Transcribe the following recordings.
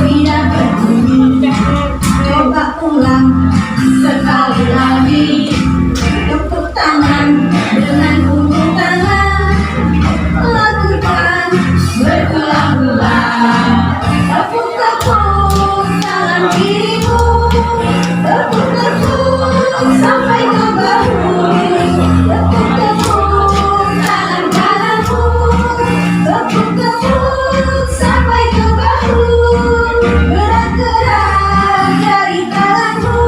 tidak peduli. Coba ulang sekali lagi. Tepuk tangan dengan punggung tangan. Lakukan berulang-ulang. Tepuk-tepuk tangan kirimu. Tepuk-tepuk sampai ke bahu. Tepuk-tepuk tangan kananmu. Tepuk-tepuk sampai ke bahu. Gerak-gerak jari tanganmu.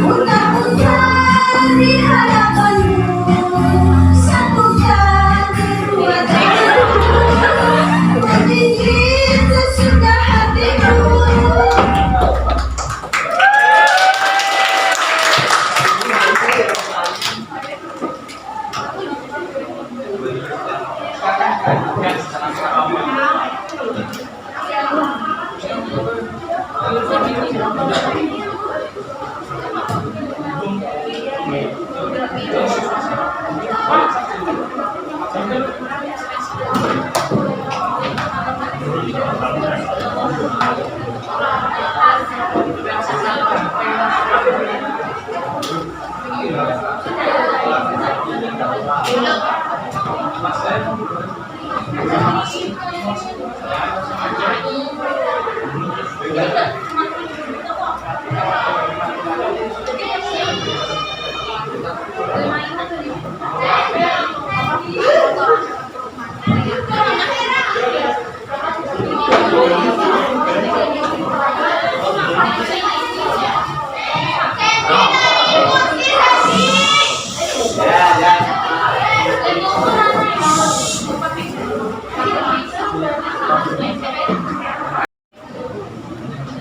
Putar-putar di hadapanmu. Satukan kedua tanganmu. Menjinjit sesuka hatimu.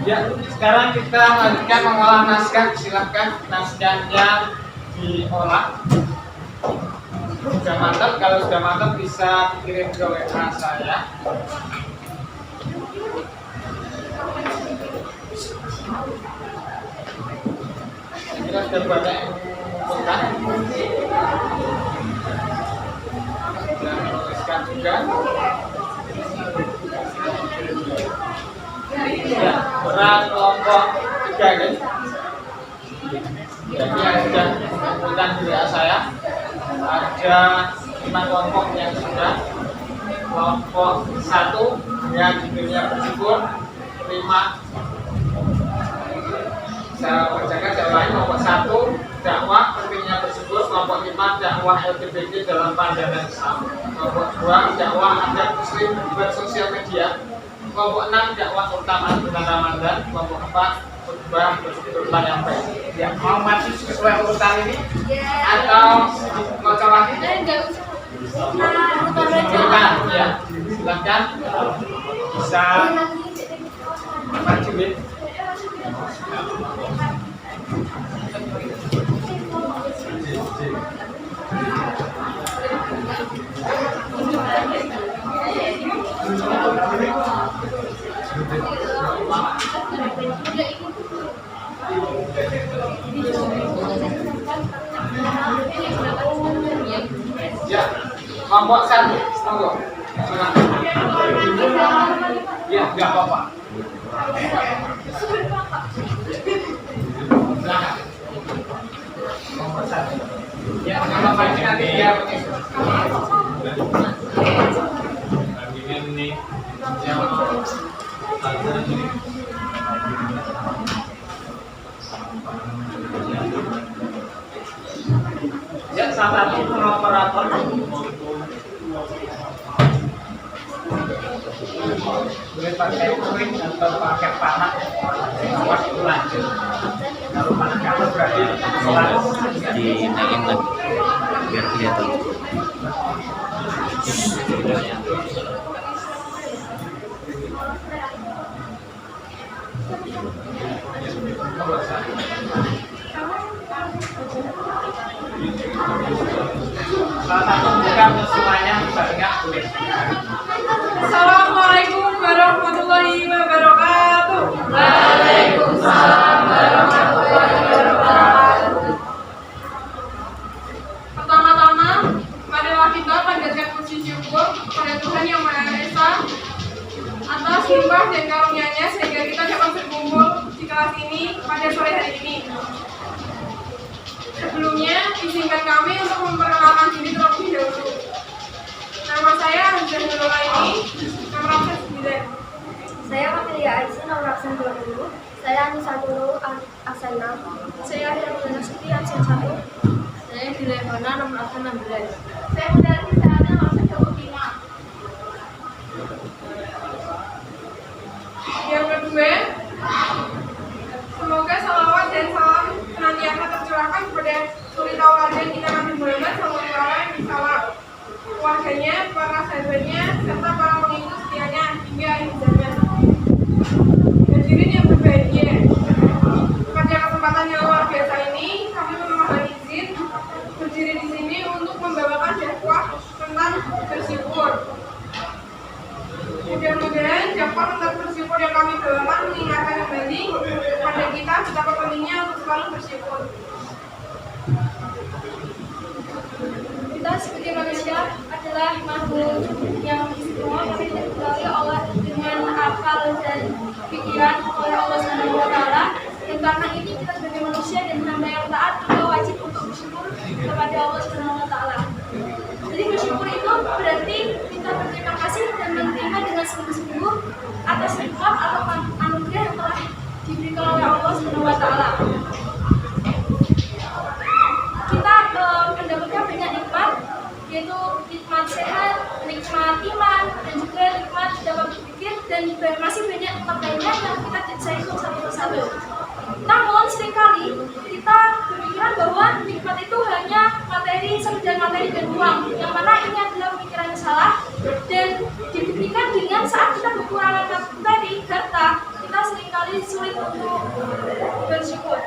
Ya, sekarang kita lanjutkan mengolah naskah. Silahkan naskahnya diolah. Sudah mantap, kalau sudah mantap bisa kirim ke WA saya. Kita sudah banyak yang mengumpulkan. Dan menuliskan juga. Ya, berat kelompok 3 guys. Jadi yang sudah mengumpulkan di WA saya ada 5 kelompok yang sudah. Kelompok 1 yang judulnya bersyukur 5. Saya bacakan yang lain. Kelompok 1 dakwah pentingnya bersyukur. Kelompok 5 dakwah LGBT dalam pandangan Islam. Kelompok 2 dakwah adat muslim bersosial media. Kelompok 6 dakwah keutamaan bulan Ramadan. Kelompok 4 khutbah berurutan yang baik. Ya, mau maju sesuai urutan ini? Atau mau lagi? Urutan, ya. Silakan bisa majuin. Ya, kelompok 1, monggo. Ya, nggak apa-apa. Silakan. Kelompok 1. Ya, kalau pancing nanti dia ini yang ya, salah satu operator boleh pakai kering atau pakai panah. Awas itu lanjut. Kalau panah kamu berarti dinaikin lagi biar kelihatan. salah satu bukan semuanya banyak boleh. Assalamualaikum warahmatullahi wabarakatuh. Waalaikumsalam warahmatullahi wabarakatuh. Pertama-tama, marilah kita panjatkan puji syukur kepada Tuhan Yang Maha Esa atas limpah dan karunia-Nya sehingga kita dapat berkumpul di kelas ini pada sore hari ini. Sebelumnya, izinkan kami untuk memperkenalkan diri terlebih dahulu. Nama saya Hamzah Nurulaini, nomor absen 9. Saya Amelia Aisyah, nomor absen 20. Saya Anissa Nurul, absen 6. Saya Hirana Suti, absen 1. Saya Dilevana, nomor absen 16. Saya Mudati Sahana, nomor absen 25. Yang kedua, semoga salawat dan salam senantiasa tercurahkan kepada suri tauladan kita Nabi Muhammad SAW, keluarganya, para sahabatnya, serta para pengikut setianya hingga akhir zaman. Hadirin yang berbahagia, pada kesempatan yang luar biasa ini, kami memohon izin berdiri di sini untuk membawakan dakwah tentang bersyukur. Mudah-mudahan dakwah tentang bersyukur yang kami bawakan mengingatkan kembali pada kita betapa pentingnya untuk selalu bersyukur. Kita sebagai manusia adalah makhluk yang istimewa, tapi diketahui Allah dengan akal dan pikiran oleh Allah Subhanahu wa Ta'ala. Dan karena ini kita sebagai manusia dan hamba yang taat juga wajib untuk bersyukur kepada Allah Subhanahu wa Ta'ala. Jadi bersyukur itu berarti kita berterima kasih dan menerima dengan sungguh-sungguh atas nikmat atau anugerah yang telah diberikan oleh Allah Subhanahu wa Ta'ala. Kita mendapatkan banyak nikmat, yaitu nikmat sehat, nikmat iman, dan juga nikmat dapat berpikir, dan masih banyak nikmat lainnya yang kita tidak bisa hitung satu persatu. Namun seringkali kita berpikiran bahwa nikmat itu hanya materi, sekedar materi dan uang, yang mana ini adalah pemikiran yang salah, dan dibuktikan dengan saat kita kekurangan materi, harta, kita seringkali sulit untuk bersyukur.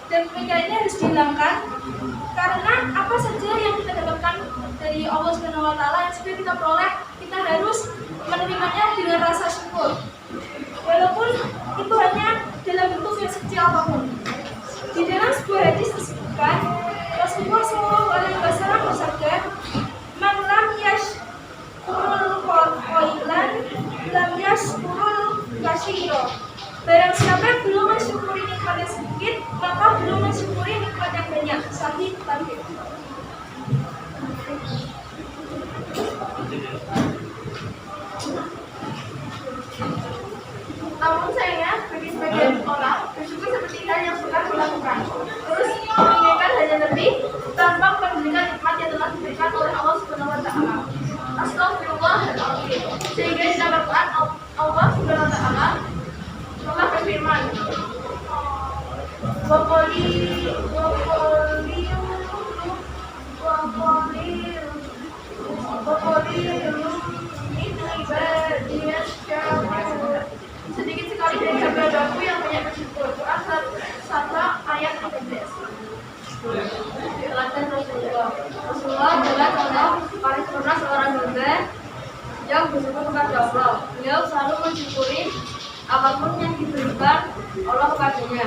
Dan pemikiran ini harus dihilangkan karena apa saja yang kita dapatkan dari Allah Subhanahu wa Ta'ala yang sudah kita peroleh, kita harus menerimanya dengan rasa syukur, walaupun itu hanya dalam bentuk yang sekecil apapun. Di dalam sebuah hadis disebutkan Rasulullah SAW bersabda, "Man lam yashkurul qailan lam yashkurul katsira." Barang siapa yang belum mensyukuri nikmat yang sedikit, maka belum mensyukuri nikmat yang banyak. Sahih Bukhari. Namun sayangnya, bagi sebagian orang, bersyukur seperti hal yang suka dilakukan. Terus menginginkan hal yang lebih tanpa mempedulikan nikmat yang telah diberikan oleh Allah Subhanahu wa Ta'ala. Astagfirullahaladzim. Sehingga didapatkan Allah Subhanahu wa Ta'ala telah berfirman, sedikit sekali dari hamba-hambaku yang banyak bersyukur. Quran 1 ayat 13. Teladan Rasulullah adalah contoh paripurna seorang hamba yang bersyukur kepada Allah. Beliau selalu mensyukuri apapun yang diberikan Allah kepadanya.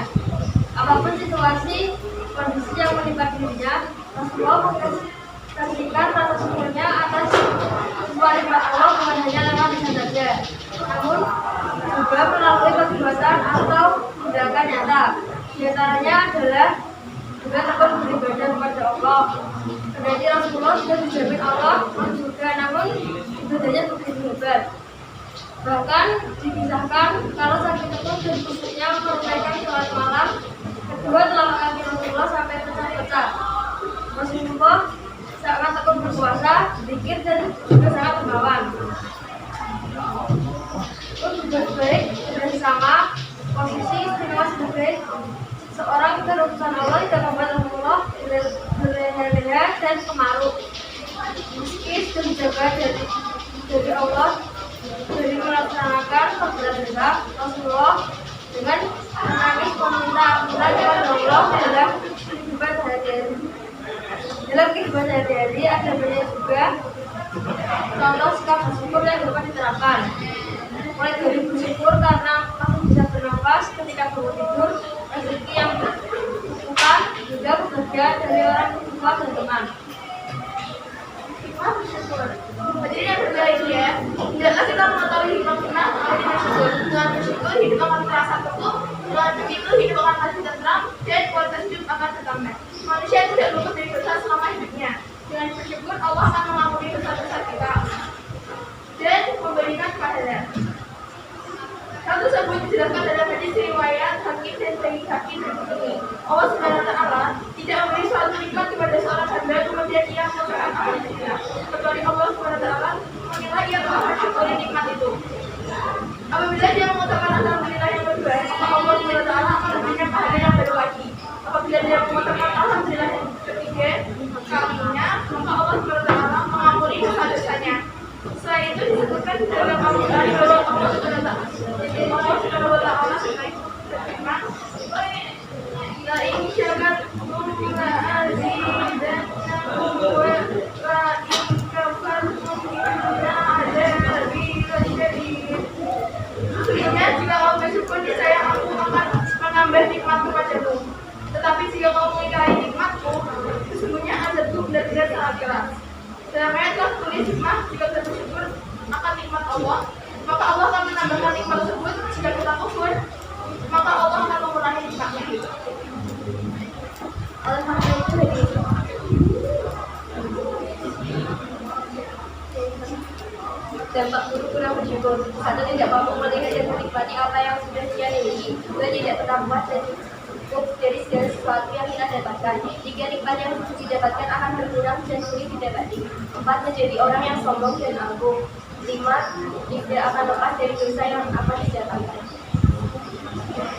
Apapun situasi, kondisi yang menimpa dirinya, Rasulullah mengekspresikan rasa syukurnya atas semua nikmat Allah bukan hanya lewat lisan saja, namun juga melalui perbuatan atau tindakan nyata. Di antaranya adalah juga tekun beribadah kepada Allah. Kendati Rasulullah sudah dijamin Allah juga, namun ibadahnya begitu hebat. Bahkan dikisahkan kalau saking tekun dan khususnya menunaikan sholat malam, kedua telapak kaki Rasulullah sampai pecah-pecah. Rasulullah sangat tekun berpuasa, berzikir, dan juga sangat dermawan. Untuk baik dan sama posisi istimewa sebagai seorang utusan Allah yang membuat Rasulullah berleha-leha dan kemaruk. Meski sudah dijaga dari Allah dari melaksanakan perbuatan Rasulullah dengan menangis meminta ampunan kepada Allah dalam kehidupan sehari-hari. Dalam kehidupan sehari-hari ada banyak juga contoh sikap bersyukur yang dapat diterapkan. Mulai dari bersyukur karena masih bisa bernafas ketika bangun tidur, rezeki yang berbuka, juga kebahagiaan dari orang tua dan teman. Hikmah bersyukur. Hadirin yang berbahagia, tidaklah hidup akan terasa teguh, dalam itu hidup akan masih tentram, dan kualitas hidup akan bertambah. Manusia tidak luput dari dosa selama hidupnya. Dengan bersyukur, Allah akan mengampuni dosa-dosa kita dan memberikan pahala. Hal tersebut dijelaskan dalam hadis riwayat Hakim dan Sahih Hakim dan Muslim. Allah Subhanahu wa Ta'ala tidak memberi suatu nikmat kepada seorang hamba kemudian ia melupakan alhamdulillah, kecuali Allah Subhanahu wa Ta'ala menilai ia telah mensyukuri nikmat itu. Apabila dia mengatakan alhamdulillah yang kedua, maka Allah Subhanahu wa Ta'ala akan memberikan pahala yang baru lagi. Apabila dia mengatakan alhamdulillah yang ketiga kalinya, maka Allah Subhanahu wa Ta'ala mengampuni dosa-dosanya. Selain itu disebutkan dalam Al-Quran bahwa Allah Subhanahu wa Ta'ala berfirman, "La in syakartum la azidannakum wa la in kafartum inna adzabi lasyadid." Sesungguhnya jika kamu bersyukur niscaya aku akan menambah nikmat kepadamu. Tetapi jika kamu mengingkari nikmatku, sesungguhnya azabku benar-benar sangat keras. Dalam ayat telah tulis hikmah, jika kita bersyukur akan nikmat Allah, maka Allah akan menambahkan nikmat tersebut. Jika kita kufur, maka Allah akan mengurangi nikmatnya. Oleh karena itu, dampak buruk kurang bersyukur. Satu, tidak mampu melihat dan menikmati apa yang sudah dia miliki. Dua, tidak pernah puas dan cukup dari segala sesuatu yang kita dapatkan. Tiga, nikmat yang didapatkan akan berkurang dan sulit didapati. Empat, menjadi orang yang sombong dan angkuh. Lima, tidak akan lepas dari dosa yang akan didapatkan.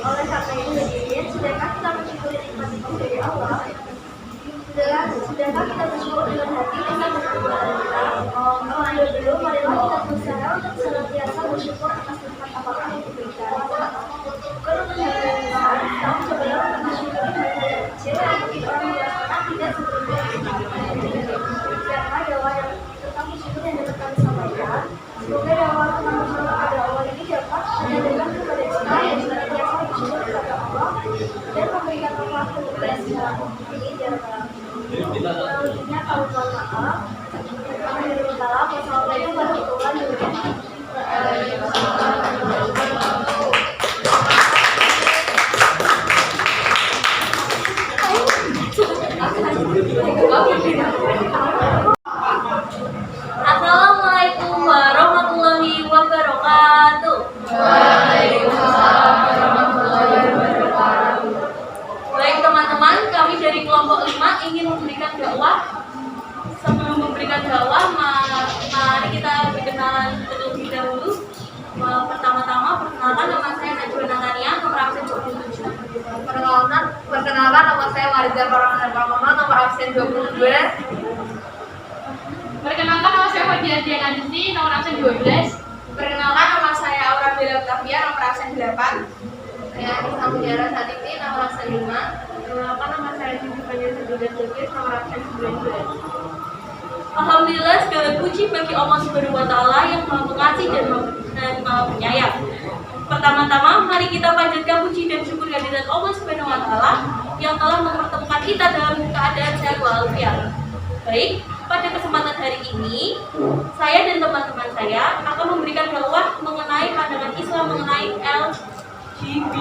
Oleh karena itu, hadirin, sudahkah kita mensyukuri nikmat itu dari Allah? Sudahkah kita bersyukur dengan hati dengan bersyukur kita? Kalau belum, marilah kita berusaha untuk senantiasa bersyukur atas nikmat apapun yang diberikan. Bukan untuk hal yang besar, namun cobalah untuk mensyukuri hal-hal yang kecil yang mungkin orang biasa tidak seperti itu. Karena doa yang tentang bersyukur yang dapat kami sampaikan, semoga doa tentang bersyukur kepada Allah ini dapat menyadarkan kepada kita yang senantiasa bersyukur kepada Allah dan memberikan rahmat kepada segala ini dalam selanjutnya kalau mohon maaf. Wassalamualaikum warahmatullahi wabarakatuh. Assalamualaikum warahmatullahi wabarakatuh. Waalaikumsalam warahmatullahi wabarakatuh. Baik teman-teman, kami dari kelompok 5 ingin memberikan dakwah. Sebelum memberikan dakwah, mari kita berkenalan terlebih dahulu. Pertama-tama, perkenalkan nama saya Najwa Natania, nomor absen 27. Perkenalkan nama saya Mariza Farahman Pramono, nomor absen 22. Perkenalkan nama saya Fadia Dian Adusti, nomor absen 12. Perkenalkan nama saya Aura Bella Octavia, nomor absen 8. Saya Anissa Mutiara Satiti, nomor absen 5. Perkenalkan nama saya Cici Panjang Sedudan Jogis, nomor absen 19. Alhamdulillah, segala puji bagi Allah Subhanahu wa Ta'ala yang Maha Pengasih dan Maha Penyayang. Pertama-tama, mari kita panjatkan puji dan syukur kehadirat Allah Subhanahu wa Ta'ala yang telah mempertemukan kita dalam keadaan sehat walafiat. Baik, pada kesempatan hari ini, saya dan teman-teman saya akan memberikan dakwah mengenai pandangan Islam mengenai LGBT.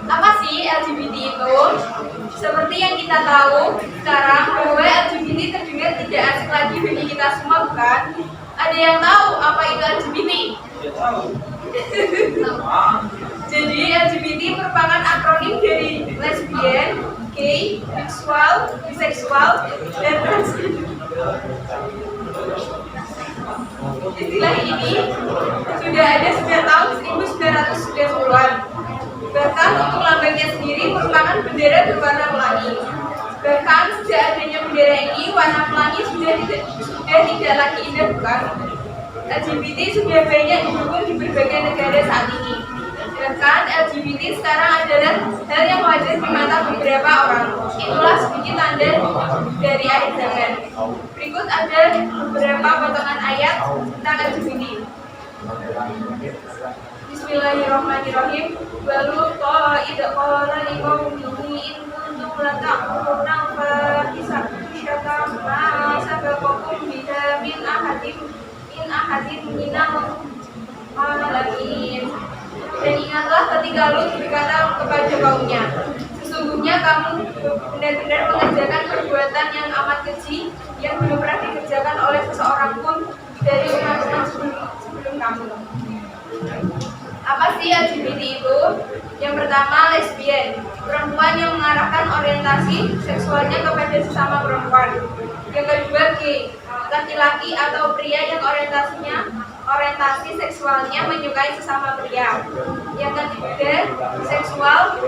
Apa sih LGBT itu? Seperti yang kita tahu sekarang bahwa LGBT terdengar tidak asing lagi bagi kita semua, bukan? Ada yang tahu apa itu LGBT? Jadi LGBT merupakan akronim dari lesbian, gay, biseksual, dan transgender. Istilah ini sudah ada sejak tahun 1990-an. Bahkan untuk lambangnya sendiri merupakan bendera berwarna pelangi. Bahkan sejak adanya bendera ini, warna pelangi sudah tidak lagi indah, bukan? LGBT sudah banyak didukung di berbagai negara saat ini. Bahkan LGBT sekarang adalah hal yang wajar di mata beberapa orang. Itulah sedikit tanda dari akhir zaman. Berikut ada beberapa potongan ayat tentang LGBT. Bismillahirrahmanirrahim. Walu qala liqaumihi in kuntum lata'muruna fahisatan ma sabaqakum biha min ahadin minal kamu benar-benar mengerjakan perbuatan yang amat keji yang belum pernah dikerjakan oleh seseorang pun dari umat-umat sebelum kamu. Apa sih LGBT itu? Yang pertama, lesbian, perempuan yang mengarahkan orientasi seksualnya kepada sesama perempuan. Yang kedua, gay, laki-laki atau pria yang orientasi seksualnya menyukai sesama pria. Yang ketiga, seksual,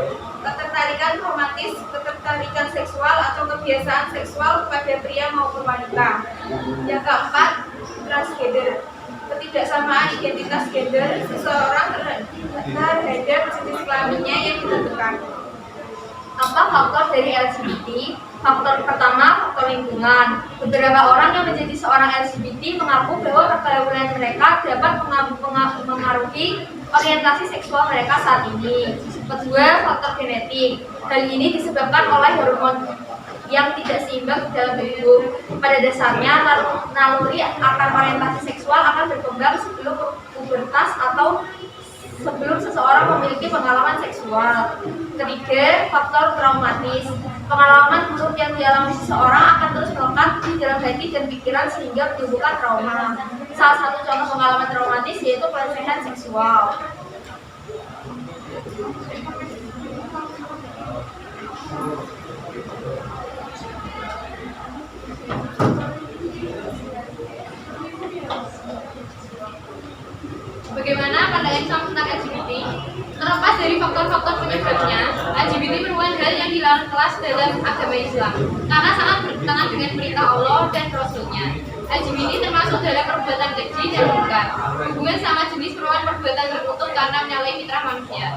ketertarikan romantis, ketertarikan seksual atau kebiasaan seksual kepada pria maupun wanita. Yang keempat, transgender, ketidaksamaan identitas gender seseorang terhadap jenis kelaminnya yang ditentukan. Apa faktor dari LGBT? Faktor pertama, faktor lingkungan. Beberapa orang yang menjadi seorang LGBT mengaku bahwa pergaulan mereka dapat mengaruhi orientasi seksual mereka saat ini. Kedua, faktor genetik. Hal ini disebabkan oleh hormon yang tidak seimbang dalam tubuh. Pada dasarnya, naluri akan orientasi seksual akan berkembang sebelum pubertas atau sebelum seseorang memiliki pengalaman seksual. Ketiga, faktor traumatis. Pengalaman buruk yang dialami seseorang akan terus melekat di dalam hati dan pikiran sehingga menimbulkan trauma. Salah satu contoh pengalaman traumatis yaitu pelecehan seksual. Bagaimana pandangan Islam tentang LGBT? Terlepas dari faktor-faktor penyebabnya, LGBT merupakan hal yang dilarang keras dalam agama Islam karena sangat bertentangan dengan perintah Allah dan Rasul-Nya. LGBT termasuk dalam perbuatan keji dan munkar. Hubungan sama jenis merupakan perbuatan terkutuk karena menyalahi fitrah manusia.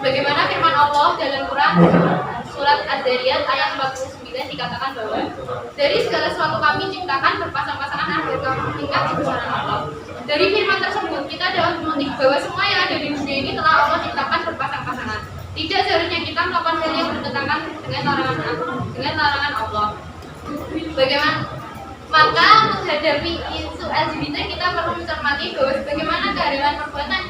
Bagaimana firman Allah dalam Quran surat Az-Zariyat ayat 49 dikatakan bahwa dari segala sesuatu kami ciptakan berpasang-pasangan agar kamu tingkat di besaran Allah. Dari firman tersebut kita dapat memetik bahwa semua yang ada di dunia ini telah Allah ciptakan berpasang-pasangan. Tidak seharusnya kita melakukan hal yang bertentangan dengan larangan Allah. Bagaimana? Maka menghadapi isu LGBT kita perlu mencermati bahwa bagaimana kehadiran perbuatan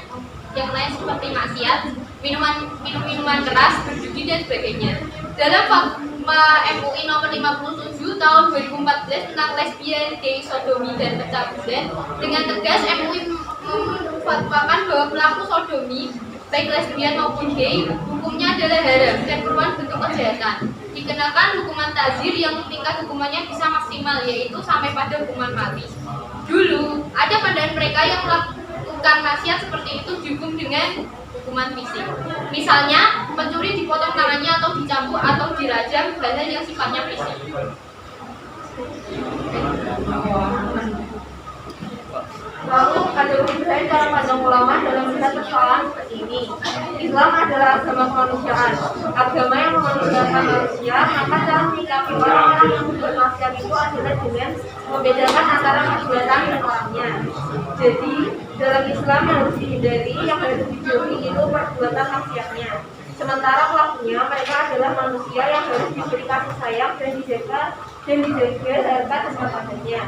yang lain seperti maksiat, minuman keras, berjudi dan sebagainya. Dalam Fatwa MUI nomor 57 tahun 2014 tentang lesbian, gay, sodomi dan pencabulan, dengan tegas MUI memfatwakan bahwa pelaku sodomi baik lesbian maupun gay hukumnya adalah haram dan merupakan bentuk kejahatan. Dikenakan hukuman ta'zir yang tingkat hukumannya bisa maksimal yaitu sampai pada hukuman mati. Dulu ada pandangan mereka yang melakukan maksiat seperti itu dihukum dengan hukuman fisik. Misalnya pencuri dipotong tangannya atau dicambuk atau dirajam, hal yang sifatnya fisik. Lalu ada perbedaan dalam pandang ulama dalam melihat persoalan seperti ini. Islam adalah agama kemanusiaan, agama yang memanusiakan manusia. Maka cara menyikapi orang-orang yang berbuat maksiat itu adalah dengan membedakan antara perbuatan dan orangnya. Jadi dalam Islam yang harus dihindari, yang harus dijauhi itu perbuatan maksiatnya. Sementara pelakunya mereka adalah manusia yang harus diberi kasih sayang dan dijaga harta dan martabatnya.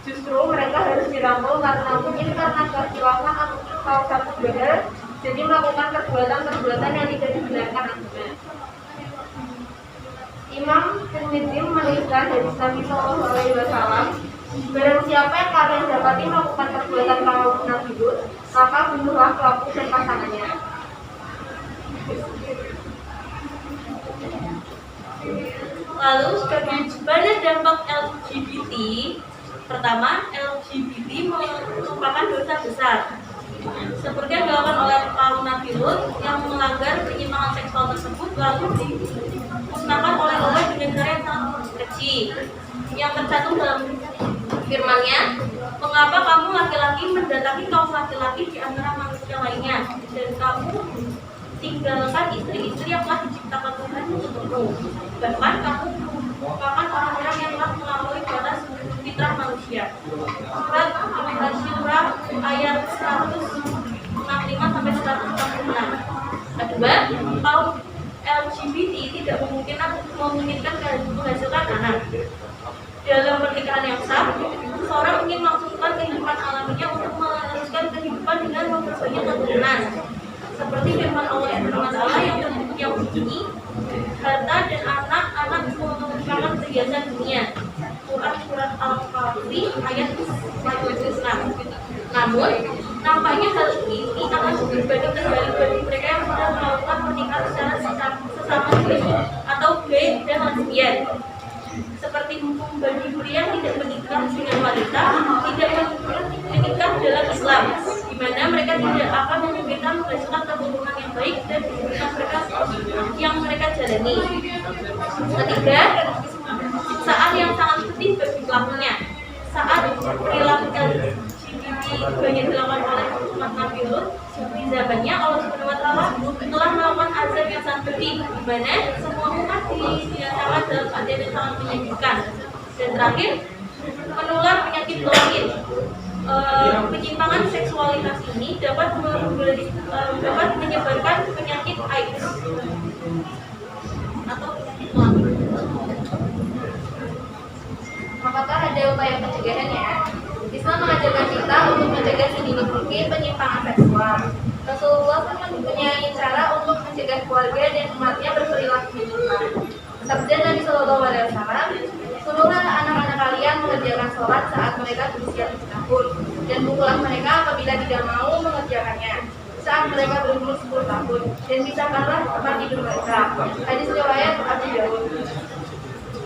Justru mereka harus dirangkul karena mungkin karena kehilangan atau satu benar, jadi melakukan perbuatan-perbuatan yang tidak dibenarkan agama. Imam Tirmidzi menuliskan dari Nabi Shallallahu Alaihi Wasallam, barang siapa yang kalian dapati melakukan perbuatan kaum munafik, maka bunuhlah pelaku dan pasangannya. Lalu bagaimana dampak LGBT? Pertama, LGBT merupakan dosa besar seperti yang dilakukan oleh kaum Nabi Lut yang melanggar penyimpangan seksual tersebut lalu dimusnahkan oleh Allah dengan cara yang sangat keji yang tercantum dalam firman-Nya, mengapa kamu laki-laki mendatangi kaum laki-laki di antara manusia lainnya dan kamu tinggalkan istri-istri yang telah diciptakan Tuhan untukmu, bahkan kamu merupakan orang-orang yang telah melampaui batas fitrah manusia. Surat Al-Syura ayat 165 sampai 166. Kedua, kaum LGBT tidak memungkinkan menghasilkan anak. Dalam pernikahan yang sah, seseorang ingin melangsungkan kehidupan alaminya untuk meneruskan kehidupan dengan memperbanyak keturunan. Seperti firman Allah SWT yang berbunyi, harta dan perhiasan dunia. Quran surat Al-Kahfi ayat 46. Namun, nampaknya hal ini akan berbanding terbalik bagi mereka yang sudah melakukan pernikahan secara sesama jenis atau gay dan lesbian. Seperti hukum bagi pria tidak menikah dengan wanita, tidak menikah dalam Islam, di mana mereka tidak akan memungkinkan menghasilkan keturunan yang baik dan hubungan mereka yang mereka jalani. Ketiga, siksaan yang sangat pedih bagi pelakunya. Saat perilaku LGBT banyak dilakukan oleh umat Nabi Lut, di zamannya Allah Subhanahu wa Ta'ala telah melakukan azab yang sangat pedih, di mana semua umat dibinasakan dalam keadaan yang sangat menyedihkan. Dan terakhir, menular penyakit lain. Penyimpangan seksualitas ini dapat menyebarkan penyakit AIDS atau penyakit menular. Apakah ada upaya pencegahannya? Islam mengajarkan kita untuk mencegah sedini mungkin penyimpangan seksual. Rasulullah pun mempunyai cara untuk mencegah keluarga dan umatnya berperilaku menyimpang. Sabda Nabi Shallallahu Alaihi Wasallam, suruhlah anak-anak kalian mengerjakan sholat saat mereka berusia 7 tahun, dan pukullah mereka apabila tidak mau mengerjakannya saat mereka berumur 10 tahun, dan pisahkanlah tempat tidur mereka. Hadis riwayat Abu Dawud.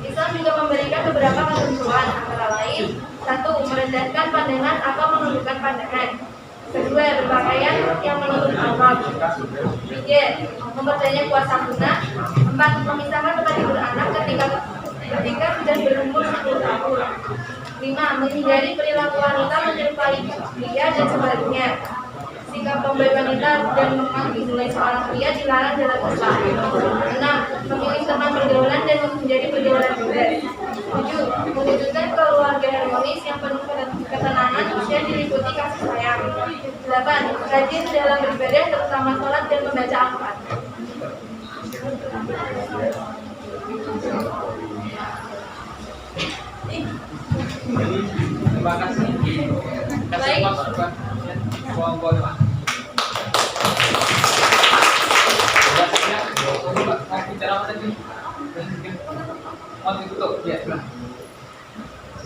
Islam juga memberikan beberapa ketentuan, antara lain: 1. Merendahkan pandangan atau menundukkan pandangan. 2. Berpakaian yang menutup aurat. 3. Memperbanyak puasa sunnah. 4. Memisahkan tempat tidur anak ketika sudah berumur 10 tahun. 5. Menghindari perilaku wanita menyerupai pria dan sebaliknya. Sikap tomboy wanita dan memang dinilai seorang pria dilarang dalam Islam. 6. Memilih teman pergaulan dan menghindari pergaulan bebas. 7. Mewujudkan keluarga harmonis yang penuh ketenangan dan diliputi kasih sayang. 8. Rajin dalam beribadah, terutama sholat dan membaca Al-Quran. Terima kasih. Baik.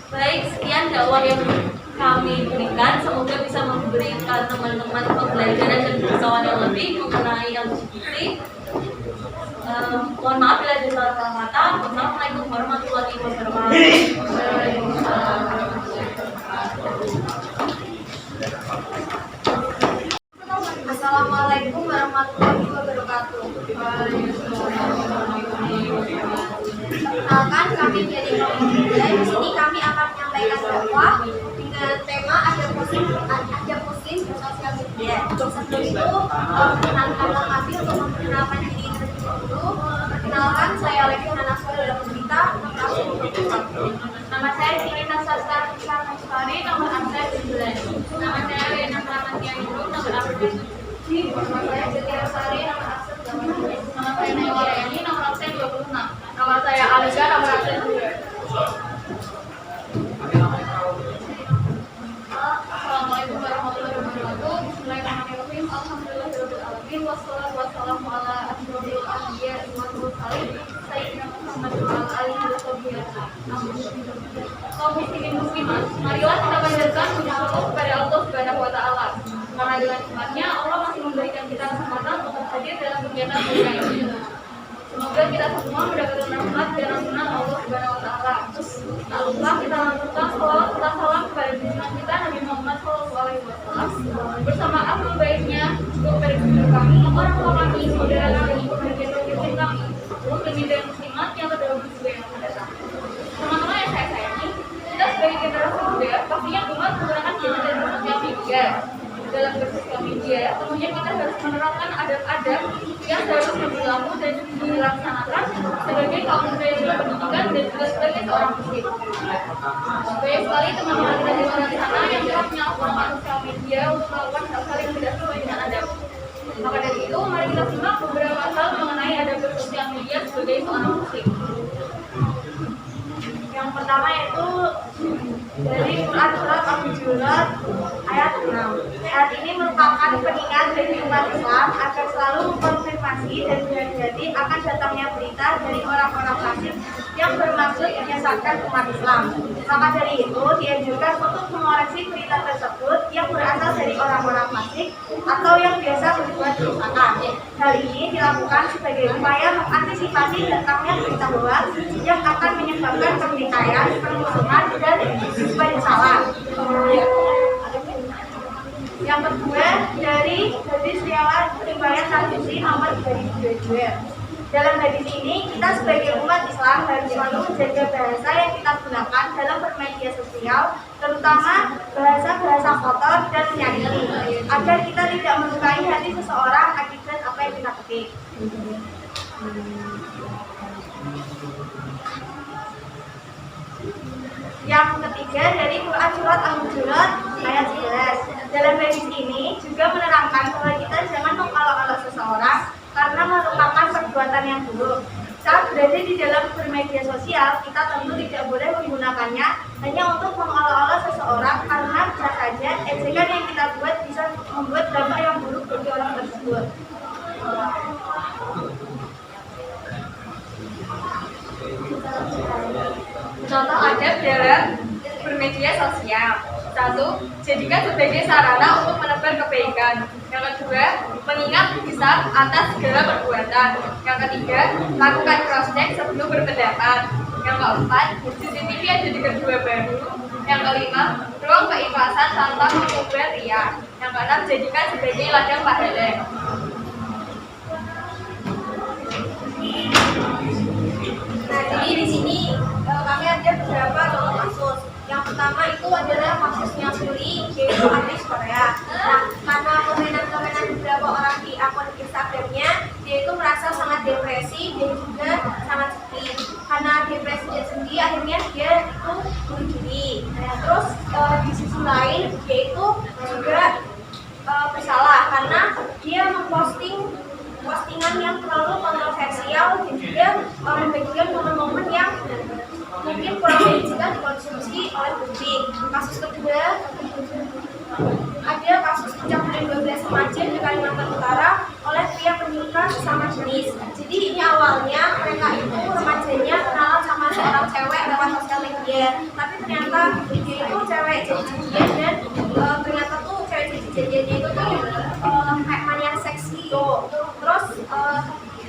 Baik, sekian dakwah yang kami berikan. Semoga bisa memberikan teman-teman pembelajaran dan pengetahuan yang lebih mengenai LGBT. Mohon maaf bila ada salah kata. Wassalamualaikum warahmatullahi wabarakatuh. Assalamualaikum warahmatullahi wabarakatuh. Perkenalkan, kami jadi Muda. Di sini kami akan menyampaikan dakwah dengan tema ajak muslim sosial media. Sebelum itu, perkenalkanlah kami untuk memperkenalkan diri terlebih dahulu. Perkenalkan, saya Alexandra Naswa dari Berita. Nama saya Sirina Sastra Mustari, nomor absen 9. Nama saya Rena Pramatya Indro, nomor absen 7. Nama saya Jati Rasari, nomor absen 8. Nama saya Naila Yani, nomor absen 26. Nama saya Alika, nomor absen 2. Assalamualaikum warahmatullahi wabarakatuh. Bismillahirrahmanirrahim. Alhamdulillahirabbil alamin. Wassalatu wassalamu ala asyrofil anbiya'i wal mursalin sayyidina Muhammad wa ala alihi wa sahbihi ajma'in. Kaum muslimin muslimat, marilah kita panjatkan puji syukur kepada Allah Subhanahu wa Ta'ala. Karena dengan nikmatnya Allah masih memberikan kita kesempatan untuk hadir dalam kegiatan mulia ini. Semoga kita semua mendapatkan rahmat dan ampunan Allah Subhanahu wa Ta'ala. Tak lupa kita lanjutkan salawat serta salam kepada junjungan kita Nabi Muhammad SAW bersama ahlul baitnya, juga kepada guru kami, orang tua kami, saudara kami, keluarga kami, muslimin dan muslimat yang terdahulu juga yang akan datang. Teman-teman yang saya sayangi, kita sebagai generasi muda pastinya gemar menggunakan gadget dan sosial media. Dalam bersosial media, tentunya kita harus menerapkan adab-adab yang harus berlaku dan dilaksanakan sebagai kaum muda yang berpendidikan dan juga sebagai seorang muslim. Banyak sekali teman-teman kita di luar sana yang kerap menyalahgunakan sosial media untuk melakukan hal-hal yang tidak sesuai dengan adab. Maka dari itu, mari kita simak beberapa hal mengenai adab bersosial media sebagai seorang muslim. Yang pertama yaitu dari Quran surat Al-Hujurat ayat 6. Ayat ini merupakan pengingat bagi umat Islam agar selalu mengkonfirmasi dan berhati-hati akan datangnya berita dari orang-orang fasik yang yang bermaksud menyesatkan umat Islam. Maka dari itu dianjurkan untuk mengoreksi berita tersebut yang berasal dari orang-orang fasik atau yang biasa berbuat kerusakan. Hal ini dilakukan sebagai upaya mengantisipasi datangnya berita hoax yang akan menyebabkan pertikaian, permusuhan, dan penyesalan. Yang kedua, dari hadis riwayat Tirmidzi nomor 2022. Dalam hadis ini, kita sebagai umat Islam harus selalu menjaga bahasa yang kita gunakan dalam bermedia sosial, terutama bahasa-bahasa kotor dan menyakiti, agar kita tidak melukai hati seseorang akibat apa yang kita ketik. Yang ketiga, dari Quran Surat Al-Hujurat ayat 11. Dalam hadis ini juga menerangkan bahwa kita jangan mengolok-olok seseorang karena merupakan perbuatan yang buruk. Saat berada di dalam bermedia sosial, kita tentu tidak boleh menggunakannya hanya untuk mengolok-olok seseorang karena bisa saja ejekan yang kita buat bisa membuat dampak yang buruk bagi orang tersebut. Contoh adab dalam bermedia sosial. 1. Jadikan sebagai sarana untuk menebar kebaikan. Yang kedua, mengingat hisab atas segala perbuatan. Yang ketiga, lakukan cross-check sebelum berpendapat. Yang keempat, CCTV ada di kedua bahu. Yang kelima, ruang keikhlasan tanpa mengubah ria. Yang keenam, jadikan sebagai ladang pahala. Nah, jadi di sini kami ada beberapa contoh kasus. Yang pertama itu adalah kasusnya Suri, yaitu artis Korea. Nah, karena komenan-komenan beberapa orang di akun Instagramnya, dia itu merasa sangat depresi dan juga sangat sedih. Karena depresinya sendiri, akhirnya dia itu bunuh diri. Nah, terus di sisi lain, dia itu juga bersalah karena dia memposting postingan yang terlalu kontroversial dan juga membagikan momen-momen yang mungkin kurang baik jika dikonsumsi oleh publik. Kasus kedua, ada kasus pencabulan 12 remaja di Kalimantan Utara oleh pria penyuka sesama jenis. Jadi ini awalnya mereka itu remajanya kenalan sama seorang cewek lewat sosial media, tapi ternyata dia itu cewek jadi-jadian dan ternyata tuh cewek jadi-jadiannya itu tuh kayak mania seks gitu. Terus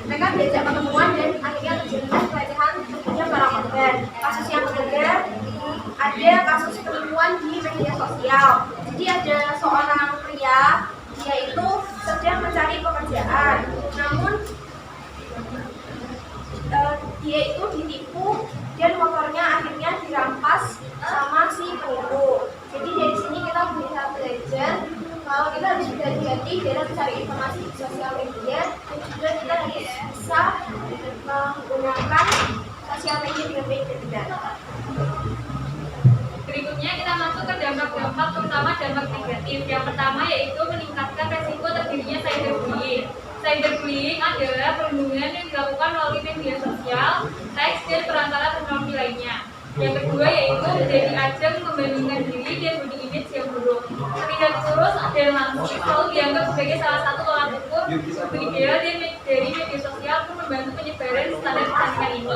mereka diajak ketemuan dan akhirnya terjadi pelecehan tentunya para korban. Kasus yang ketiga, ada kasus penipuan di media sosial. Jadi ada seorang pria, dia itu sedang mencari pekerjaan, namun dia itu ditipu dan motornya akhirnya dirampas sama si penipu. Jadi dari sini kita bisa belajar kalau kita harus berhati-hati dalam mencari informasi di sosial media dan juga kita harus bisa menggunakan sosial media dengan baik dan benar. Berikutnya kita masuk ke dampak-dampak, terutama dampak negatif. Yang pertama yaitu meningkatkan resiko terjadinya cyberbullying. Cyberbullying adalah perundungan yang dilakukan melalui media sosial, teks, dan perantara teknologi lainnya. Yang kedua yaitu menjadi ajang membandingkan diri dan body image yang buruk. Terlihat kurus dan langsing selalu dianggap sebagai salah satu tolak ukur ideal dari media sosial untuk membantu penyebaran standar kecantikan ini.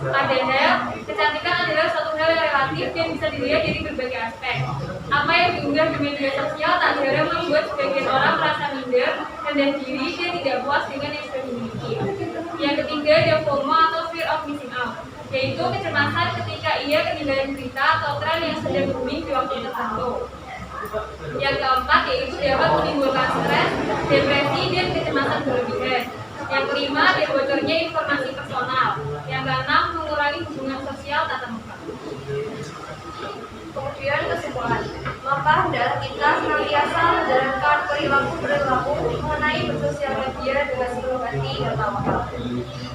Padahal kecantikan adalah suatu hal yang relatif dan bisa dilihat dari berbagai aspek. Apa yang diunggah di media sosial tak jarang membuat sebagian orang merasa minder, rendah diri, dan tidak puas dengan yang sudah dimiliki. Yang ketiga ada FOMO atau fear of missing out, yaitu kecemasan ketika ia ketinggalan berita atau tren yang sedang booming di waktu tertentu. Yang keempat yaitu dapat menimbulkan stres, depresi, dan kecemasan berlebihan. Yang kelima ada bocornya informasi personal. Yang keenam mengurangi hubungan sosial tatap muka. Kemudian kesimpulan, maka hendaklah kita senantiasa menjalankan perilaku mengenai bersosial media dengan seluruh hati dan tawakal.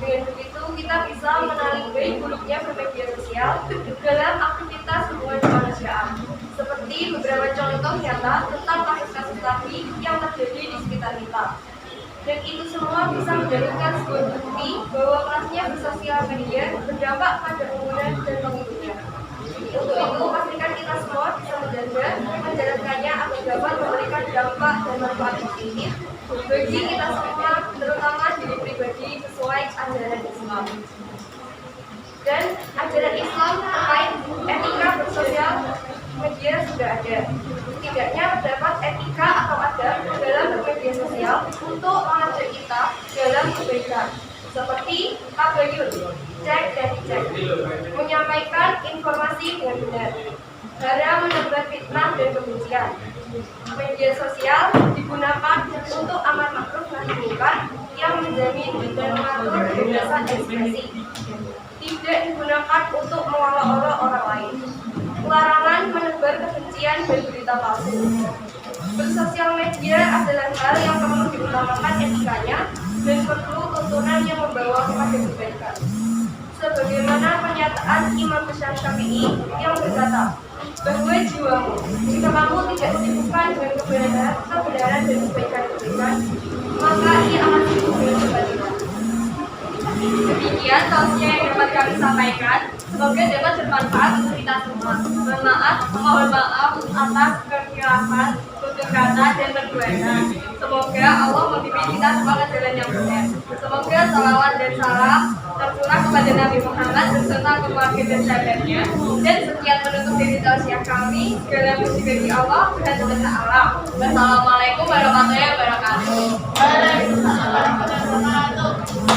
Dengan begitu kita bisa menarik baik buruknya bermedia sosial dalam aktivitas hubungan kemanusiaan. Seperti beberapa contoh nyata tentang kasus-kasus tadi yang terjadi di sekitar kita. Dan itu semua bisa menjadikan sebuah bukti bahwa kerasnya bersosial media berdampak pada pengguna dan pengikutnya. Untuk itu, pastikan kita semua bisa menjaga menjalankannya agar dapat memberikan dampak dan manfaat positif bagi kita semua, terutama diri pribadi sesuai ajaran Islam. Dan ajaran Islam terkait etika bersosial media sudah ada. Setidaknya terdapat etika atau adab dalam bermedia sosial untuk mengajak kita dalam kebaikan, seperti tabayun, cek dan dicek, menyampaikan informasi dengan benar, haram menebar fitnah dan kebencian. Media sosial digunakan untuk amar ma'ruf nahi munkar yang menjamin dan mengatur kebebasan ekspresi, tidak digunakan untuk mengolok-olok orang lain. Larangan menebar kebencian dan berita palsu. Bersosial media adalah hal yang perlu diutamakan etikanya dan perlu tuntunan yang membawa kepada kebaikan. Sebagaimana pernyataan Imam Syafi'i yang berkata, bahwa jiwamu, jika kamu tidak disibukkan dengan kebenaran dan kebaikan, maka ia akan sibuk dengan kebaikan. Demikian tausiah yang dapat kami sampaikan. Semoga dapat bermanfaat untuk kita semua. Mohon maaf atas kekhilafan, tutur kata dan perbuatan. Semoga Allah membimbing kita semua ke jalan yang benar. Semoga salawat dan salam tercurah kepada Nabi Muhammad beserta keluarga dan sahabatnya. Dan sekian menutup diri tausiah kami. Segala puji bagi Allah Subhanahu wa taala. Wassalamualaikum warahmatullahi wabarakatuh. Waalaikumsalam warahmatullahi wabarakatuh.